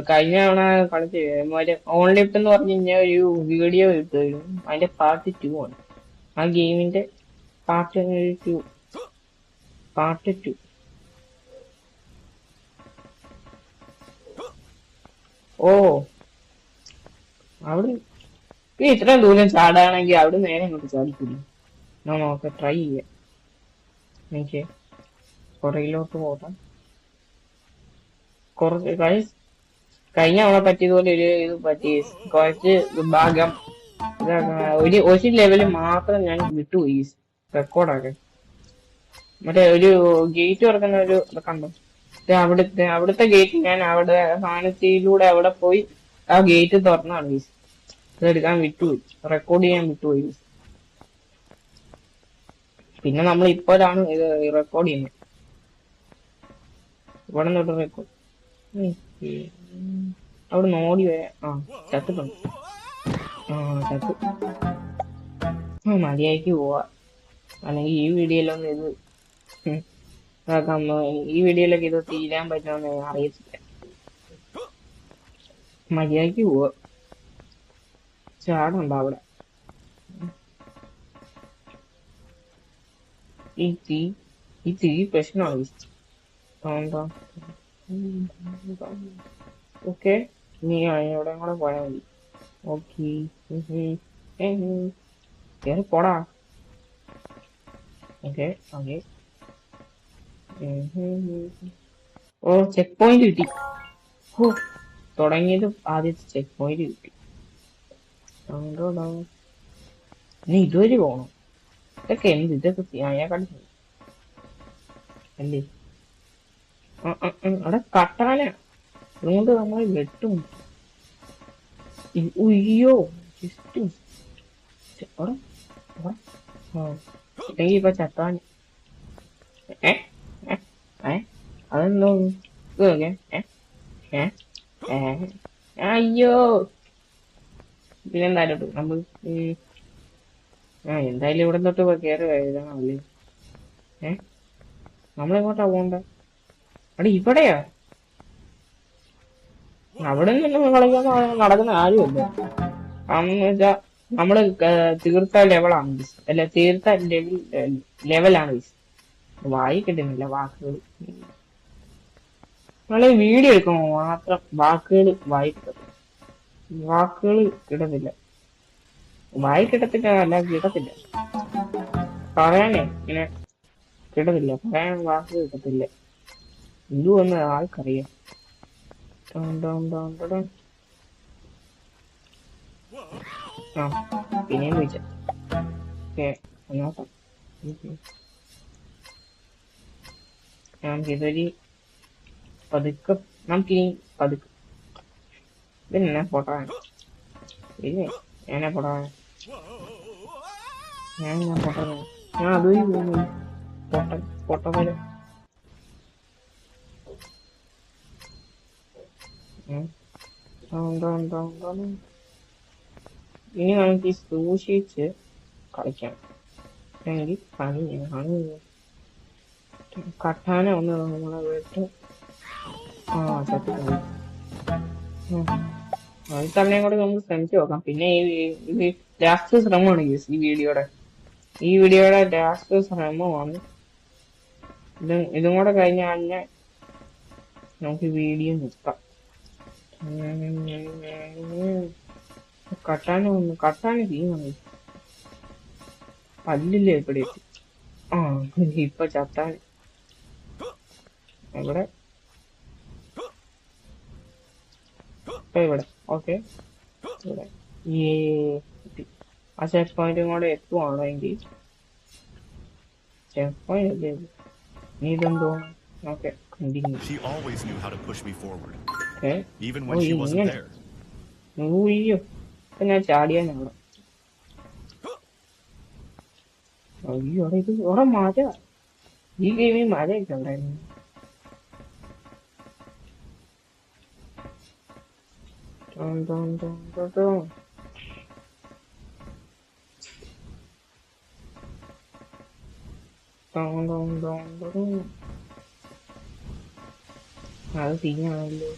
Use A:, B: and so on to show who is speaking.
A: കഴിഞ്ഞ തവണ കളിച്ച് മറ്റേ ഓൺലിപ്പ് എന്ന് പറഞ്ഞു കഴിഞ്ഞാൽ ഒരു വീഡിയോ കിട്ടുമായിരുന്നു. അതിന്റെ പാർട്ട് 2 ആണ്. ആ ഗെയിമിന്റെ പാർട്ട് 2. പാർട്ട് 2. ഓ അവിടെ ഇത്രയും ദൂരം ചാടാണെങ്കിൽ അവിടെ നേരെ ഇങ്ങോട്ട് ചാടിക്കൂടി. നമുക്ക് ട്രൈ ചെയ്യാം. എനിക്ക് പുറകിലോട്ട് പോകാം. കുറച്ച് കഴിഞ്ഞ തവണ പറ്റിയതുപോലെ ഒരു ഇത് പറ്റി. കുറച്ച് ഭാഗം ഒരു ലെവല് മാത്രം ഞാൻ വിട്ടുപോയി റെക്കോർഡൊക്കെ. മറ്റേ ഒരു ഗേറ്റ് തുറക്കുന്ന ഒരു കണ്ടോ? അവിടുത്തെ ഗേറ്റ് ഞാൻ അവിടെ സാധനത്തിലൂടെ അവിടെ പോയി ആ ഗേറ്റ് തുറന്നാണ് ഗീസ്. ഇതെടുക്കാൻ വിട്ടുപോയി, റെക്കോർഡ് ചെയ്യാൻ വിട്ടുപോയി. പിന്നെ നമ്മൾ ഇപ്പോഴാണ് ഇത് റെക്കോർഡ് ചെയ്യുന്നത്. ഇവിടെ തൊട്ട് റെക്കോർഡ് അവിടെ നോടി വരെ ചത്തിട്ടുണ്ട്. ചത്തു. മതിയാക്കി പോവാ. അല്ലെങ്കിൽ ഈ വീഡിയോയിലൊന്നും ഇത് ഈ വീഡിയോയിലൊക്കെ ഇത് തീരാൻ പറ്റുമെന്ന് അറിയത്തില്ല. മതിയാക്കി പോവാ. ചാടുണ്ടോ അവിടെ? ഈ തീ പ്രശ്നമാണ്. ഓക്കെ, നീ എവിടെ കൂടെ പോയാൽ മതി. ഓക്കെ, കേറി പോടാ. Okay okay. ഓ, ചെക്ക് പോയിന്റ് കിട്ടി. ഓ, തുടങ്ങിയത് ആദ്യത്തെ ചെക്ക് പോയിന്റ് കിട്ടി. നീ ഇതുവരെ പോണം. ഇതൊക്കെ എന്ത്? ഇതൊക്കെ ഞാൻ കണ്ടു അല്ലേ? അവിടെ കട്ടാന അതുകൊണ്ട് നമ്മൾ വെട്ടും. ഉയ്യോ, ജസ്റ്റ് ഇപ്പൊ ചത്താൻ. അതെന്തോ അയ്യോ. പിന്നെന്തായാലും നമ്മൾ എന്തായാലും ഇവിടെ തൊട്ട് കയറി വരാണല്ലേ. നമ്മളെങ്ങോട്ടാ പോണ്ട? അവിടെ ഇവിടെയാ? അവിടെ നിന്ന് കളിക്കാൻ നടക്കുന്ന ആരുമല്ല. എന്ന് വെച്ചാ നമ്മള് തീർത്ത ലെവലാണ്. അല്ല, തീർത്ത ലെവലാണ്. വായി കിട്ടുന്നില്ല വാക്കുകൾ. നമ്മള് വീഡിയോ എടുക്കുമ്പോ മാത്രം വാക്കുകൾ വായി കിട്ടത്തില്ല. വാക്കുകൾ കിട്ടത്തില്ല. വായി കിട്ടത്തില്ല, അല്ല കിട്ടത്തില്ല. പറയാനേ ഇങ്ങനെ കിട്ടത്തില്ല. പറയാൻ വാക്ക് കിട്ടത്തില്ല. ഇതുവന്ന് ആൾക്കറിയാം. പിന്നെയും ചോദിച്ച നോക്കാം. നമുക്കിതൊരു പതുക്കെ നമുക്കിനി പതുക്കെ പിന്നെ ഫോട്ടോ ഇല്ലേ? ഞാനാ ഫോട്ടോ ഞാൻ ഫോട്ടോ ഞാൻ അതുവഴി പോകുന്നു. ഫോട്ടോ പോലെ ഇനി നമുക്ക് സൂക്ഷിച്ച് കളിക്കാം. കട്ടാന ഒന്ന് നമ്മളെ വീട്ട് ചത്തിട്ടുണ്ട്. തവണയും കൂടെ നമുക്ക് ശ്രമിച്ചു നോക്കാം. പിന്നെ ഇത് ലാസ്റ്റ് ശ്രമമാണ് ഈ വീഡിയോയുടെ ലാസ്റ്റ് ശ്രമമാണ്. ഇതും കൂടെ കഴിഞ്ഞാൽ നമുക്ക് വീഡിയോ നിർത്താം. കട്ടാന ചെയ്യുന്നു. പല്ലില്ലേ ഇവിടെ? ഇപ്പൊ ചത്താൻ ഇവിടെ ഇവിടെ. ഓക്കെ, ഇവിടെ ആ ചെക്ക് പോയിന്റും കൂടെ എത്തുവാണോ എങ്കിൽ ചെക്ക് പോയിന്റ് അല്ലേ നീ ഇതെന്തോ. Okay, continue. അയ്യോ, ഇപ്പൊ ഞാൻ ചാടിയാനവിടെ. അയ്യോ, അവിടെ മഴ. ഈ ഗെയിമിൽ മഴയൊക്കെ ഉണ്ടായിരുന്നു. അത് സീനാണല്ലോ.